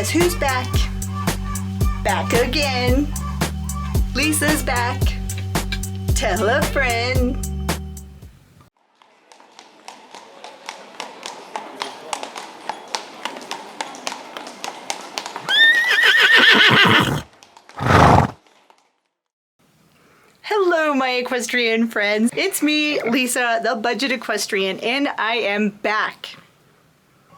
Guess who's back? Back again. Lisa's back. Tell a friend. Hello, my equestrian friends. It's me, Lisa, the Budget Equestrian, and I am back.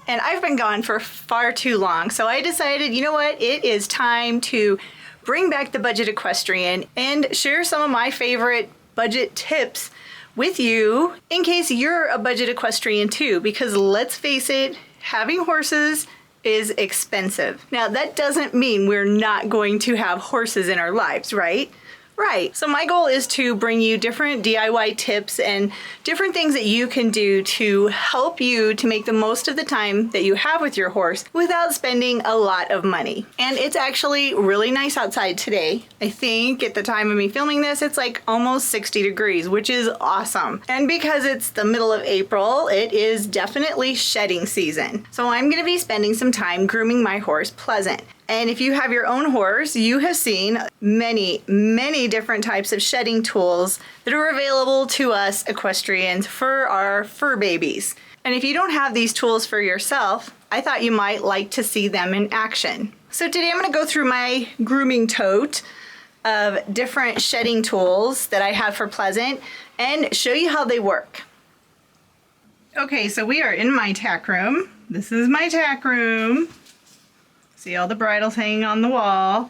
And I've been gone for far too long, so I decided, you know what, it is time to bring back the Budget Equestrian and share some of my favorite budget tips with you in case you're a budget equestrian too, because let's face it, having horses is expensive. Now, that doesn't mean we're not going to have horses in our lives, right? Right. So my goal is to bring you different DIY tips and different things that you can do to help you to make the most of the time that you have with your horse without spending a lot of money. And it's actually really nice outside today. I think at the time of me filming this, it's like almost 60 degrees, which is awesome. And because it's the middle of April, it is definitely shedding season. So I'm going to be spending some time grooming my horse Pleasant. And if you have your own horse, you have seen many, many different types of shedding tools that are available to us equestrians for our fur babies. And if you don't have these tools for yourself, I thought you might like to see them in action. So today I'm going to go through my grooming tote of different shedding tools that I have for Pleasant and show you how they work. Okay, so we are in my tack room. This is my tack room. See all the bridles hanging on the wall,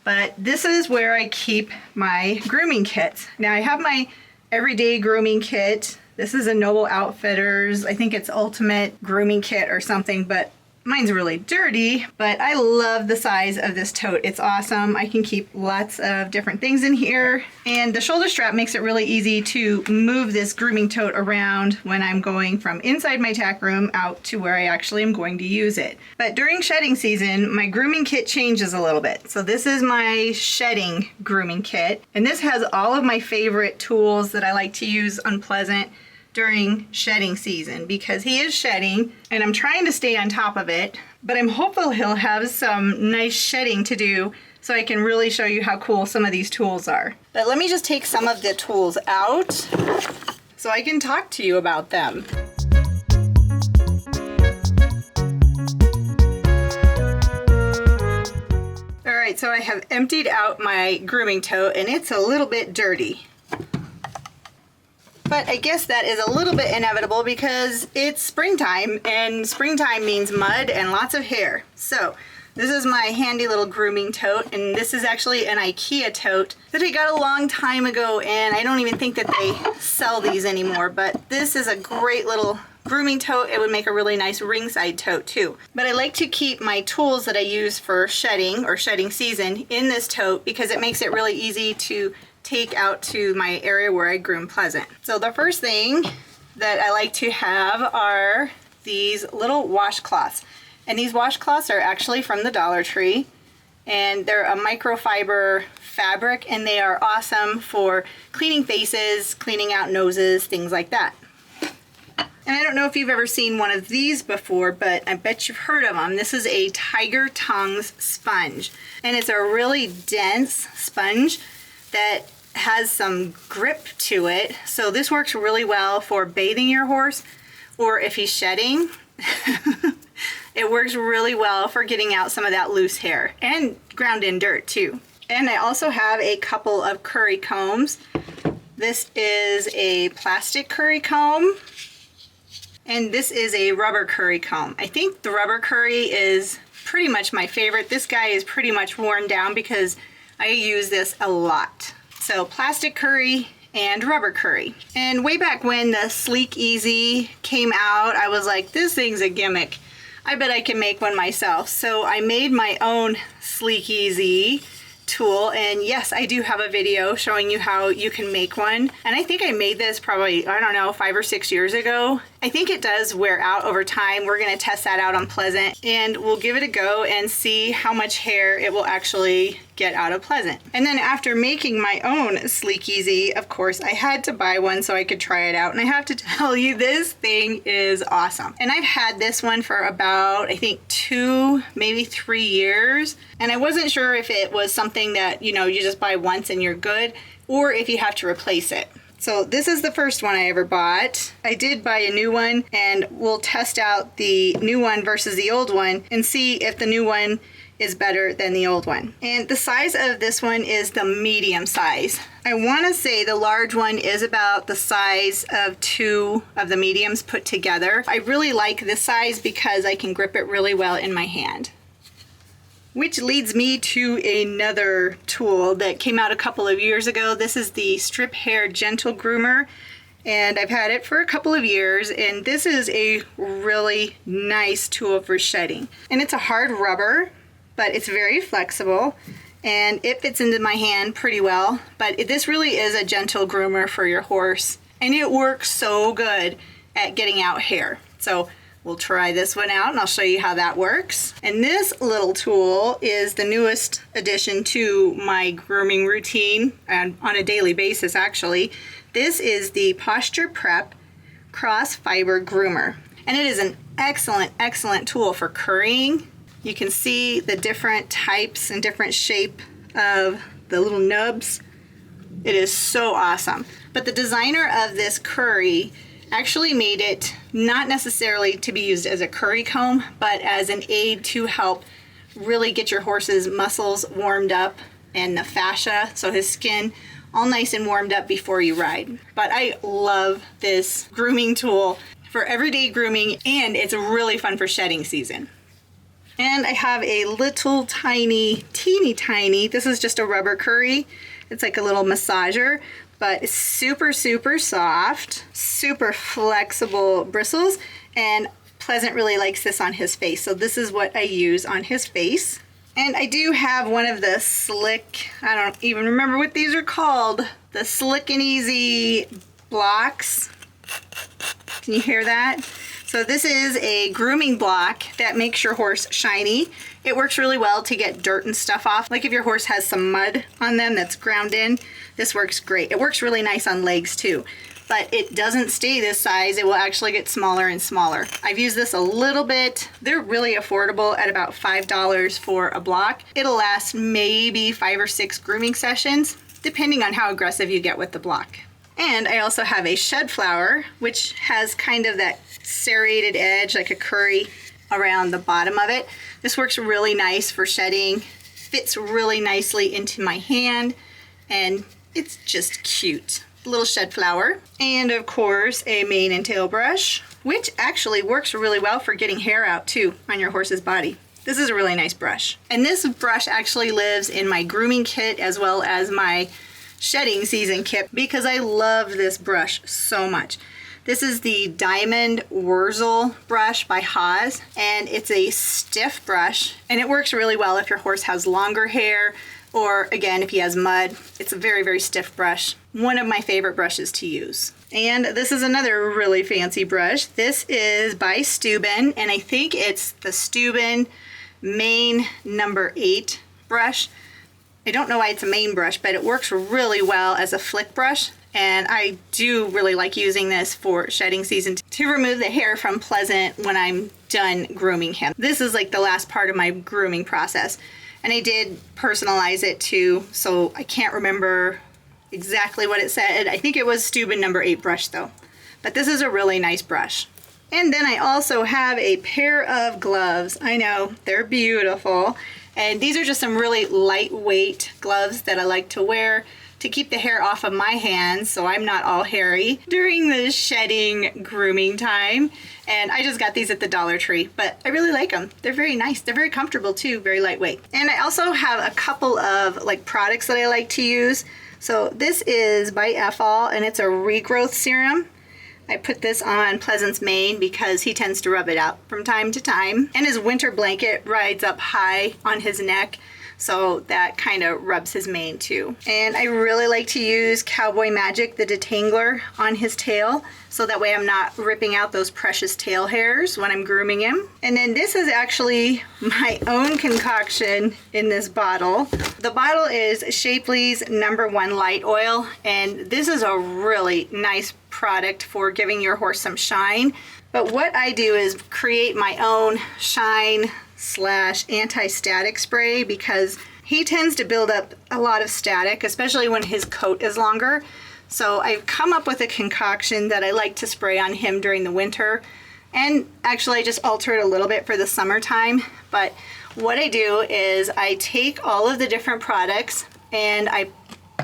but this is where I keep my grooming kits. Now I have my everyday grooming kit. This is a Noble Outfitters, I think it's Ultimate Grooming Kit or something, but mine's really dirty, but I love the size of this tote. It's awesome. I can keep lots of different things in here, and the shoulder strap makes it really easy to move this grooming tote around when I'm going from inside my tack room out to where I actually am going to use it. But during shedding season, my grooming kit changes a little bit. So this is my shedding grooming kit, and this has all of my favorite tools that I like to use on Pleasant during shedding season, because he is shedding and I'm trying to stay on top of it, but I'm hopeful he'll have some nice shedding to do so I can really show you how cool some of these tools are. But let me just take some of the tools out so I can talk to you about them. All right, so I have emptied out my grooming tote and it's a little bit dirty. But I guess that is a little bit inevitable because it's springtime, and springtime means mud and lots of hair. So this is my handy little grooming tote, and this is actually an IKEA tote that I got a long time ago, and I don't even think that they sell these anymore, but this is a great little grooming tote. It would make a really nice ringside tote too. But I like to keep my tools that I use for shedding or shedding season in this tote because it makes it really easy to take out to my area where I groom Pleasant. So the first thing that I like to have are these little washcloths. And these washcloths are actually from the Dollar Tree, and they're a microfiber fabric, and they are awesome for cleaning faces, cleaning out noses, things like that. And I don't know if you've ever seen one of these before, but I bet you've heard of them. This is a Tiger Tongues sponge, and it's a really dense sponge that has some grip to it. So this works really well for bathing your horse, or if he's shedding. It works really well for getting out some of that loose hair and ground in dirt too. And I also have a couple of curry combs. This is a plastic curry comb, and this is a rubber curry comb. I think the rubber curry is pretty much my favorite. This guy is pretty much worn down because I use this a lot. So plastic curry and rubber curry. And way back when the Sleek Easy came out, I was like, this thing's a gimmick. I bet I can make one myself. So I made my own Sleek Easy tool, and yes, I do have a video showing you how you can make one. And I think I made this probably, I don't know, 5 or 6 years ago, I think it does wear out over time. We're gonna test that out on Pleasant and we'll give it a go and see how much hair it will actually get out of Pleasant. And then after making my own Sleek Easy, of course, I had to buy one so I could try it out. And I have to tell you, this thing is awesome. And I've had this one for about, I think 2, maybe 3 years. And I wasn't sure if it was something that, you know, you just buy once and you're good, or if you have to replace it. So this is the first one I ever bought. I did buy a new one and we'll test out the new one versus the old one and see if the new one is better than the old one. And the size of this one is the medium size. I want to say the large one is about the size of 2 of the mediums put together. I really like this size because I can grip it really well in my hand. Which leads me to another tool that came out a couple of years ago. This is the Strip Hair Gentle Groomer, and I've had it for a couple of years, and this is a really nice tool for shedding. And it's a hard rubber, but it's very flexible, and it fits into my hand pretty well. But this really is a gentle groomer for your horse, and it works so good at getting out hair. So we'll try this one out and I'll show you how that works. And this little tool is the newest addition to my grooming routine, and on a daily basis actually. This is the Posture Prep Cross Fiber Groomer. And it is an excellent, excellent tool for currying. You can see the different types and different shape of the little nubs. It is so awesome. But the designer of this curry actually made it not necessarily to be used as a curry comb, but as an aid to help really get your horse's muscles warmed up and the fascia, so his skin, all nice and warmed up before you ride. But I love this grooming tool for everyday grooming, and it's really fun for shedding season. And I have a little tiny, teeny tiny, this is just a rubber curry. It's like a little massager, but it's super, super soft, super flexible bristles, and Pleasant really likes this on his face. So this is what I use on his face. And I do have one of the slick, I don't even remember what these are called, the Slick and Easy blocks. Can you hear that? So this is a grooming block that makes your horse shiny. It works really well to get dirt and stuff off. Like if your horse has some mud on them that's ground in, this works great. It works really nice on legs too, but it doesn't stay this size. It will actually get smaller and smaller. I've used this a little bit. They're really affordable at about $5 for a block. It'll last maybe 5 or 6 grooming sessions, depending on how aggressive you get with the block. And I also have a shed flower, which has kind of that serrated edge, like a curry around the bottom of it. This works really nice for shedding, fits really nicely into my hand, and it's just cute. Little shed flower. And of course, a mane and tail brush, which actually works really well for getting hair out too on your horse's body. This is a really nice brush. And this brush actually lives in my grooming kit as well as my shedding season kit because I love this brush so much. This is the Diamond Wurzel brush by Haas, and it's a stiff brush, and it works really well if your horse has longer hair, or again, if he has mud. It's a very, very stiff brush. One of my favorite brushes to use. And this is another really fancy brush. This is by Steuben, and I think it's the Steuben Main number 8 brush. I don't know why it's a main brush, but it works really well as a flick brush. And I do really like using this for shedding season to remove the hair from Pleasant when I'm done grooming him. This is like the last part of my grooming process. And I did personalize it too, so I can't remember exactly what it said. I think it was Steuben number 8 brush though. But this is a really nice brush. And then I also have a pair of gloves. I know, they're beautiful. And these are just some really lightweight gloves that I like to wear to keep the hair off of my hands so I'm not all hairy during the shedding grooming time. And I just got these at the Dollar Tree, but I really like them. They're very nice. They're very comfortable too, very lightweight. And I also have a couple of like products that I like to use. So this is by Effal, and it's a regrowth serum. I put this on Pleasant's mane because he tends to rub it out from time to time. And his winter blanket rides up high on his neck. So that kind of rubs his mane too. And I really like to use Cowboy Magic, the detangler, on his tail. So that way I'm not ripping out those precious tail hairs when I'm grooming him. And then this is actually my own concoction in this bottle. The bottle is Shapley's #1 Light Oil. And this is a really nice product for giving your horse some shine. But what I do is create my own shine / anti-static spray because he tends to build up a lot of static, especially when his coat is longer. So I've come up with a concoction that I like to spray on him during the winter. And actually I just alter it a little bit for the summertime. But what I do is I take all of the different products and I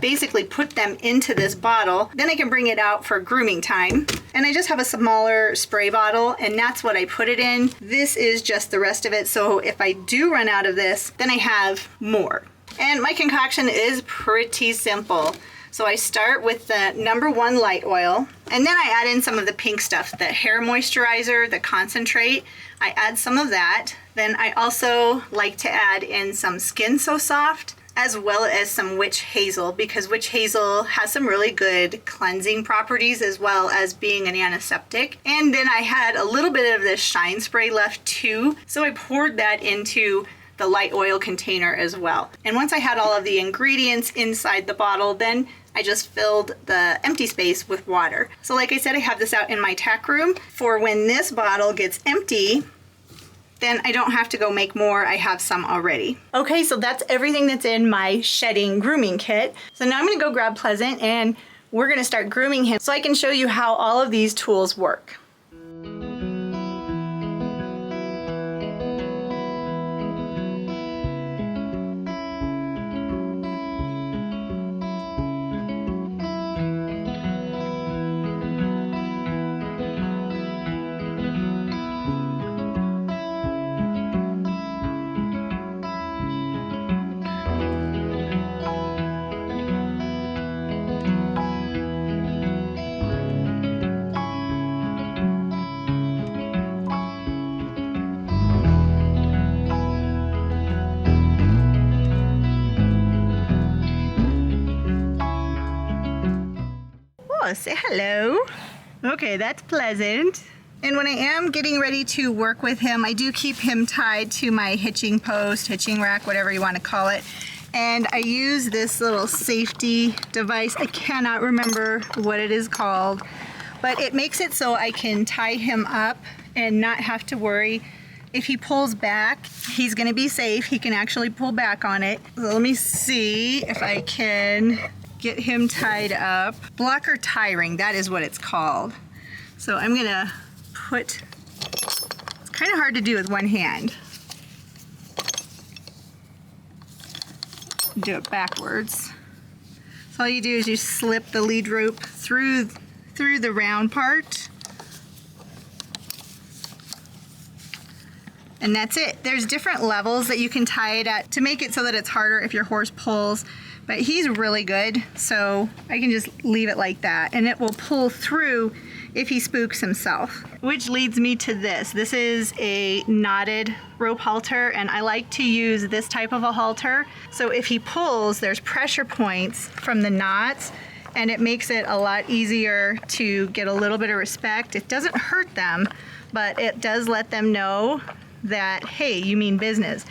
basically put them into this bottle. Then I can bring it out for grooming time. And I just have a smaller spray bottle and that's what I put it in. This is just the rest of it. So if I do run out of this, then I have more. And my concoction is pretty simple. So I start with the #1 Light Oil, and then I add in some of the pink stuff, the hair moisturizer, the concentrate. I add some of that. Then I also like to add in some Skin So Soft, as well as some witch hazel, because witch hazel has some really good cleansing properties as well as being an antiseptic. And then I had a little bit of this shine spray left too, so I poured that into the light oil container as well. And once I had all of the ingredients inside the bottle, then I just filled the empty space with water. So like I said, I have this out in my tack room for when this bottle gets empty, then I don't have to go make more. I have some already. Okay, so that's everything that's in my shedding grooming kit. So now I'm gonna go grab Pleasant and we're gonna start grooming him so I can show you how all of these tools work. Oh, say hello. Okay, that's Pleasant. And when I am getting ready to work with him, I do keep him tied to my hitching post, hitching rack, whatever you want to call it. And I use this little safety device. I cannot remember what it is called, but it makes it so I can tie him up and not have to worry. If he pulls back, he's gonna be safe. He can actually pull back on it. So let me see if I can get him tied up. Blocker tie ring, that is what it's called. So I'm gonna put, it's kind of hard to do with one hand. Do it backwards. So all you do is you slip the lead rope through the round part. And that's it. There's different levels that you can tie it at to make it so that it's harder if your horse pulls. But he's really good, so I can just leave it like that. And it will pull through if he spooks himself. Which leads me to this. This is a knotted rope halter, and I like to use this type of a halter. So if he pulls, there's pressure points from the knots, and it makes it a lot easier to get a little bit of respect. It doesn't hurt them, but it does let them know that, hey, you mean business.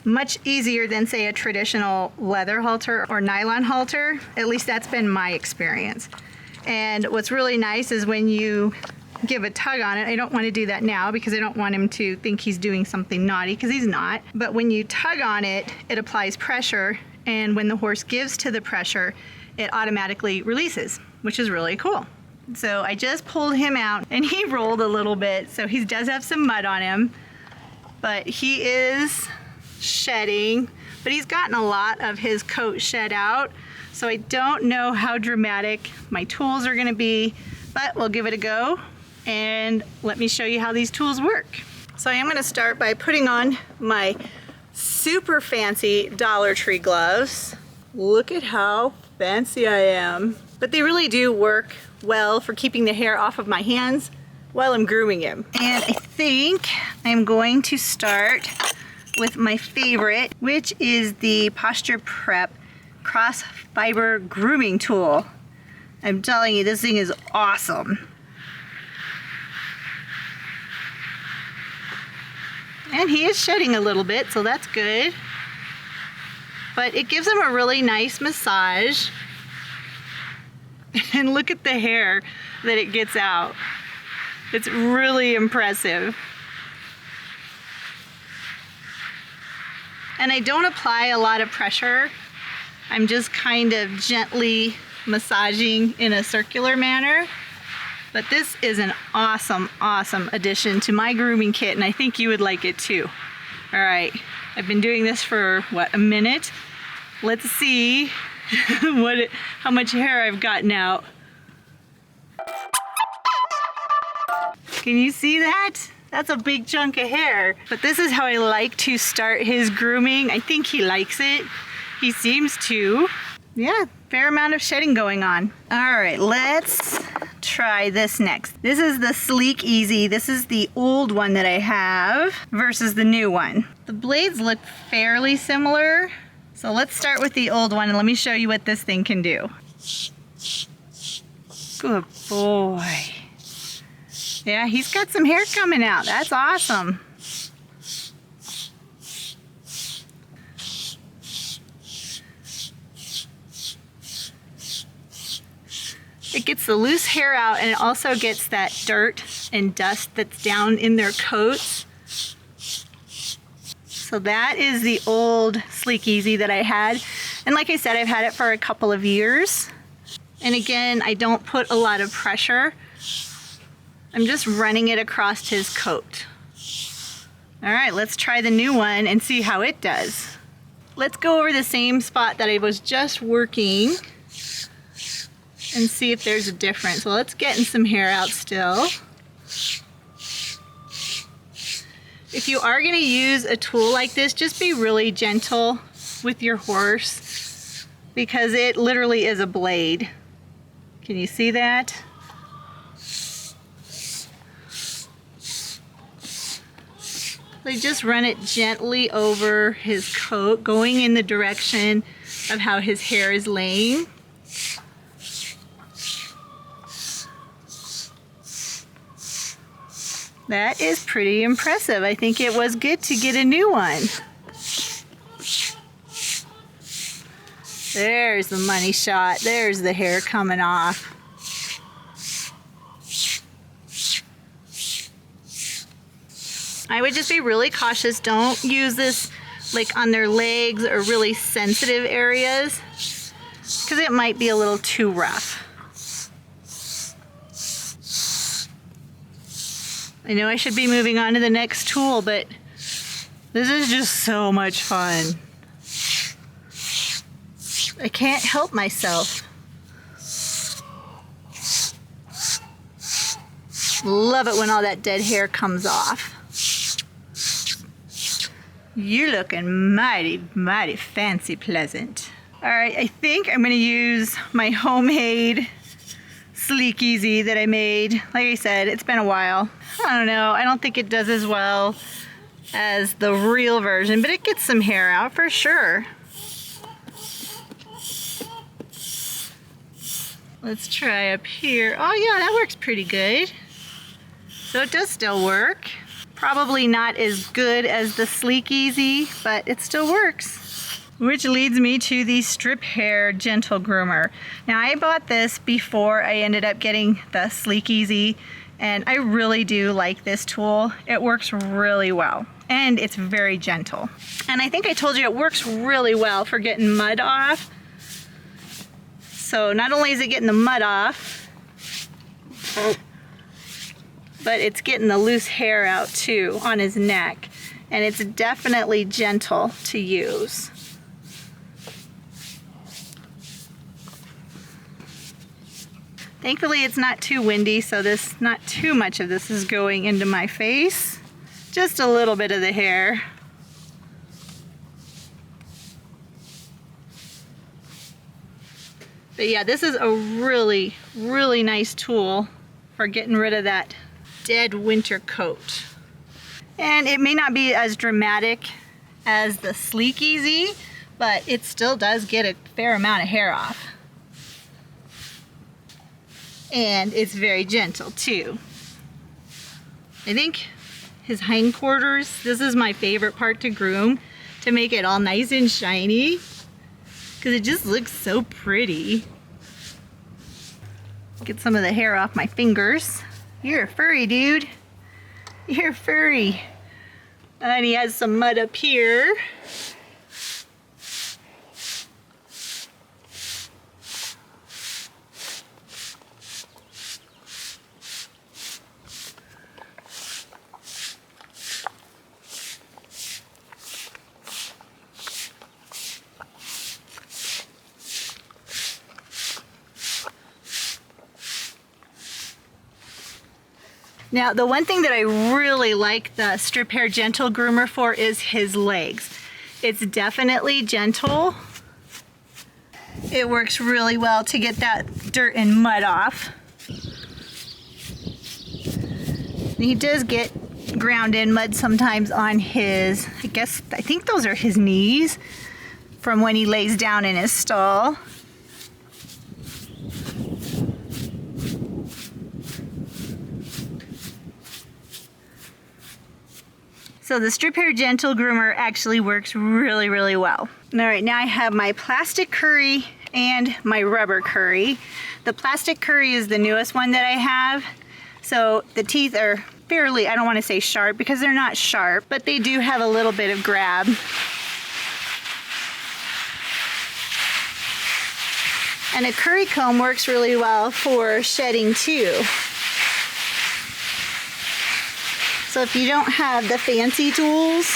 Much easier than, say, a traditional leather halter or nylon halter. At least that's been my experience. And what's really nice is when you give a tug on it, I don't want to do that now because I don't want him to think he's doing something naughty, because he's not. But when you tug on it, it applies pressure, and when the horse gives to the pressure, it automatically releases, which is really cool. So I just pulled him out and he rolled a little bit, so he does have some mud on him, but he is shedding, but he's gotten a lot of his coat shed out, so I don't know how dramatic my tools are going to be, but we'll give it a go and let me show you how these tools work. So I am going to start by putting on my super fancy Dollar Tree gloves. Look at how fancy I am, but they really do work well for keeping the hair off of my hands while I'm grooming him. And I think I'm going to start with my favorite, which is the Posture Prep Cross Fiber Grooming Tool. I'm telling you, this thing is awesome. And he is shedding a little bit, so that's good. But it gives him a really nice massage. And look at the hair that it gets out. It's really impressive. And I don't apply a lot of pressure. I'm just kind of gently massaging in a circular manner. But this is an awesome, awesome addition to my grooming kit, and I think you would like it too. All right, I've been doing this for, what, a minute? Let's see how much hair I've gotten out. Can you see that? That's a big chunk of hair. But this is how I like to start his grooming. I think he likes it. He seems to. Yeah, fair amount of shedding going on. All right, let's try this next. This is the Sleek Easy. This is the old one that I have versus the new one. The blades look fairly similar. So let's start with the old one and let me show you what this thing can do. Good boy. Yeah, he's got some hair coming out. That's awesome. It gets the loose hair out, and it also gets that dirt and dust that's down in their coats. So that is the old Sleek Easy that I had. And like I said, I've had it for a couple of years. And again, I don't put a lot of pressure. I'm just running it across his coat. All right, let's try the new one and see how it does. Let's go over the same spot that I was just working and see if there's a difference. Well, it's getting some hair out still. If you are gonna use a tool like this, just be really gentle with your horse because it literally is a blade. Can you see that? So just run it gently over his coat, going in the direction of how his hair is laying. That is pretty impressive. I think it was good to get a new one. There's the money shot. There's the hair coming off. I would just be really cautious. Don't use this like on their legs or really sensitive areas because it might be a little too rough. I know I should be moving on to the next tool, but this is just so much fun. I can't help myself. Love it when all that dead hair comes off. You're looking mighty, mighty fancy pleasant. All right, I think I'm gonna use my homemade Sleek Easy that I made. Like I said, it's been a while. I don't know, I don't think it does as well as the real version, but it gets some hair out for sure. Let's try up here. Oh yeah, that works pretty good. So it does still work. Probably not as good as the Sleek Easy, but it still works. Which leads me to the Strip Hair Gentle Groomer. Now I bought this before I ended up getting the Sleek Easy, and I really do like this tool. It works really well, and it's very gentle. And I think I told you it works really well for getting mud off. So not only is it getting the mud off, but it's getting the loose hair out too on his neck. And it's definitely gentle to use. Thankfully it's not too windy, so not too much of this is going into my face. Just a little bit of the hair. But yeah, this is a really, really nice tool for getting rid of that dead winter coat. And it may not be as dramatic as the Sleek Easy, but it still does get a fair amount of hair off. And it's very gentle too. I think his hindquarters, this is my favorite part to groom, to make it all nice and shiny, because it just looks so pretty. Get some of the hair off my fingers. You're a furry, dude. You're furry. And he has some mud up here. Now, the one thing that I really like the Strip Hair Gentle Groomer for is his legs. It's definitely gentle. It works really well to get that dirt and mud off. He does get ground in mud sometimes on his, I think those are his knees from when he lays down in his stall. So the Strip Hair Gentle Groomer actually works really, really well. All right, now I have my plastic curry and my rubber curry. The plastic curry is the newest one that I have. So the teeth are fairly, I don't want to say sharp because they're not sharp, but they do have a little bit of grab. And a curry comb works really well for shedding too. So if you don't have the fancy tools,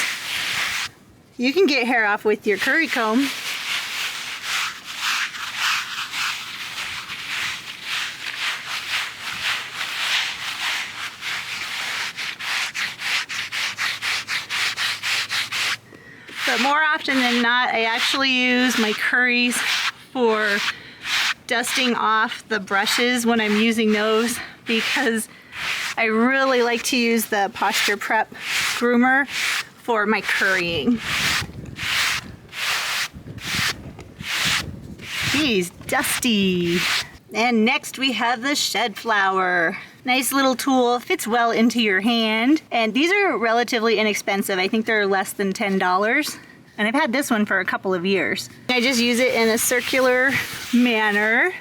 you can get hair off with your curry comb. But more often than not, I actually use my curries for dusting off the brushes when I'm using those, because I really like to use the Posture Prep groomer for my currying. He's dusty. And next we have the Shed Flower. Nice little tool, fits well into your hand. And these are relatively inexpensive. I think they're less than $10. And I've had this one for a couple of years. I just use it in a circular manner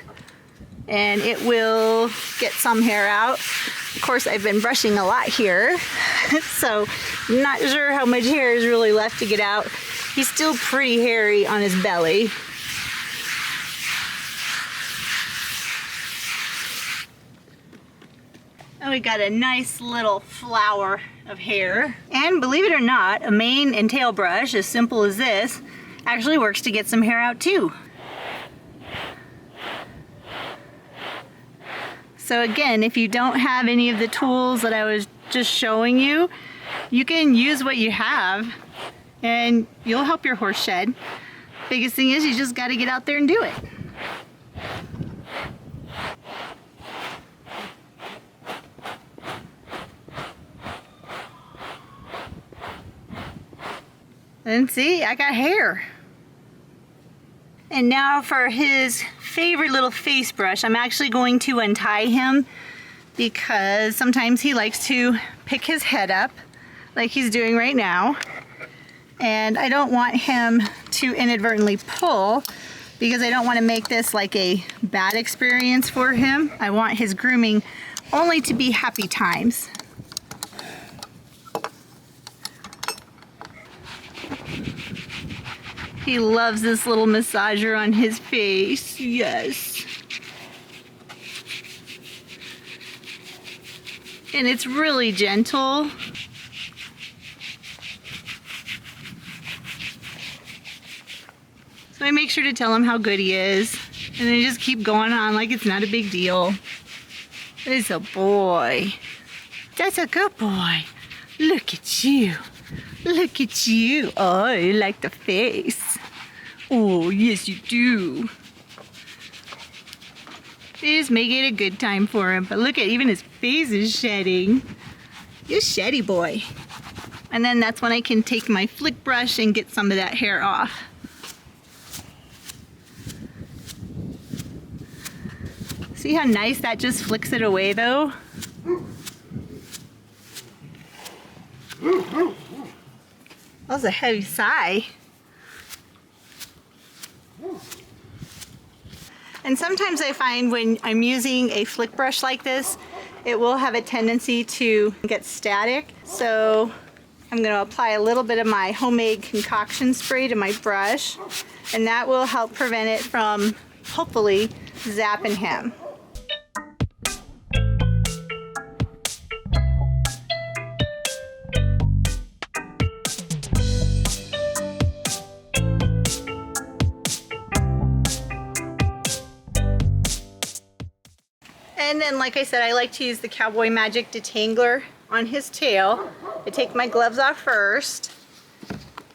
and it will get some hair out. Of course, I've been brushing a lot here, so I'm not sure how much hair is really left to get out. He's still pretty hairy on his belly. And we got a nice little flower of hair. And believe it or not, a mane and tail brush, as simple as this, actually works to get some hair out too. So again, if you don't have any of the tools that I was just showing you, you can use what you have and you'll help your horse shed. Biggest thing is you just got to get out there and do it. And see, I got hair. And now for his favorite little face brush, I'm actually going to untie him because sometimes he likes to pick his head up like he's doing right now. And I don't want him to inadvertently pull because I don't want to make this like a bad experience for him. I want his grooming only to be happy times. He loves this little massager on his face, yes. And it's really gentle. So I make sure to tell him how good he is. And then just keep going on like it's not a big deal. It's a boy. That's a good boy. Look at you. Look at you. Oh, you like the face. Oh, yes you do. They just make it a good time for him. But look at, even his face is shedding. You're sheddy boy. And then that's when I can take my flick brush and get some of that hair off. See how nice that just flicks it away though? That was a heavy sigh. And sometimes I find when I'm using a flick brush like this, it will have a tendency to get static. So I'm going to apply a little bit of my homemade concoction spray to my brush, and that will help prevent it from, hopefully, zapping him. And then, like I said, I like to use the Cowboy Magic detangler on his tail. I take my gloves off first,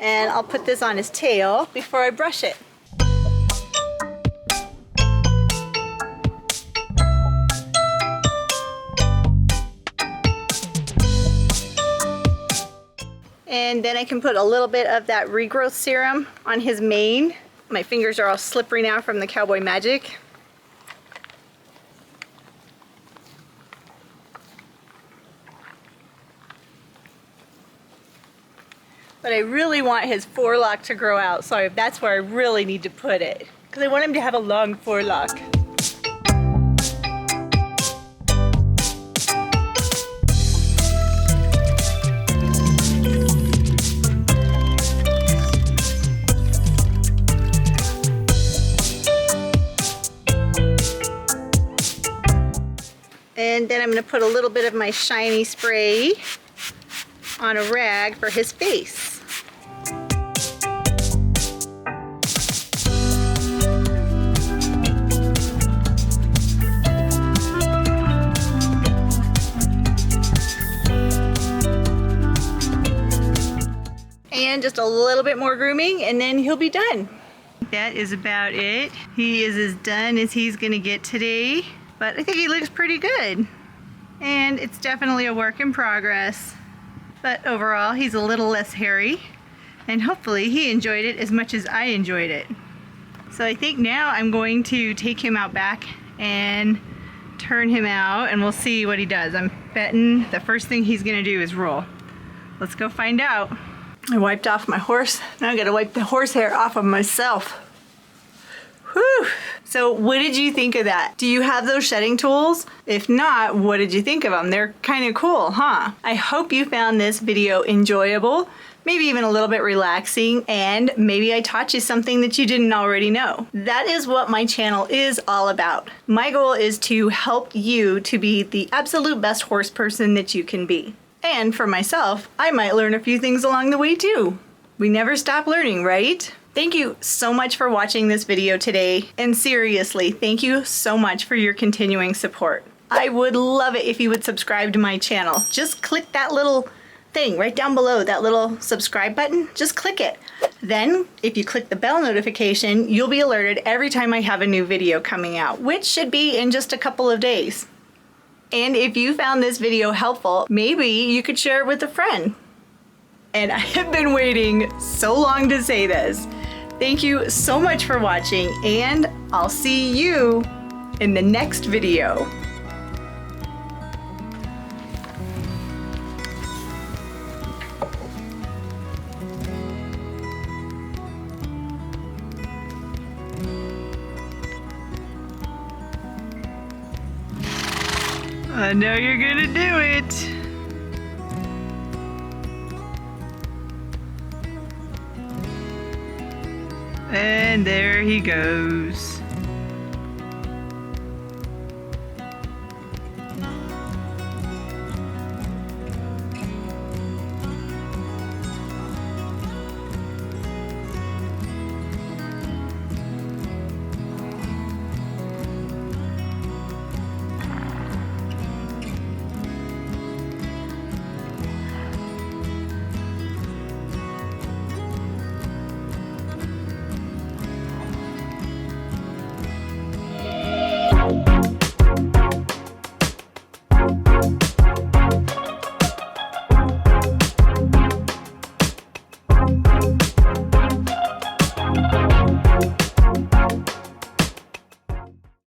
and I'll put this on his tail before I brush it. And then I can put a little bit of that regrowth serum on his mane. My fingers are all slippery now from the Cowboy Magic. But I really want his forelock to grow out, so that's where I really need to put it, because I want him to have a long forelock. And then I'm going to put a little bit of my shiny spray on a rag for his face. And just a little bit more grooming and then he'll be done. That is about it. He is as done as he's gonna get today, but I think he looks pretty good. And it's definitely a work in progress. But overall, he's a little less hairy, and hopefully he enjoyed it as much as I enjoyed it. So I think now I'm going to take him out back and turn him out, and we'll see what he does. I'm betting the first thing he's gonna do is roll. Let's go find out. I wiped off my horse. Now I gotta wipe the horsehair off of myself. Whew. So what did you think of that? Do you have those shedding tools? If not, what did you think of them? They're kind of cool, huh? I hope you found this video enjoyable, maybe even a little bit relaxing, and maybe I taught you something that you didn't already know. That is what my channel is all about. My goal is to help you to be the absolute best horse person that you can be. And for myself, I might learn a few things along the way too. We never stop learning, right? Thank you so much for watching this video today, and seriously, thank you so much for your continuing support. I would love it if you would subscribe to my channel. Just click that little thing right down below, that little subscribe button, just click it. Then, if you click the bell notification, you'll be alerted every time I have a new video coming out, which should be in just a couple of days. And if you found this video helpful, maybe you could share it with a friend. And I have been waiting so long to say this. Thank you so much for watching, and I'll see you in the next video. I know you're gonna do it. And there he goes.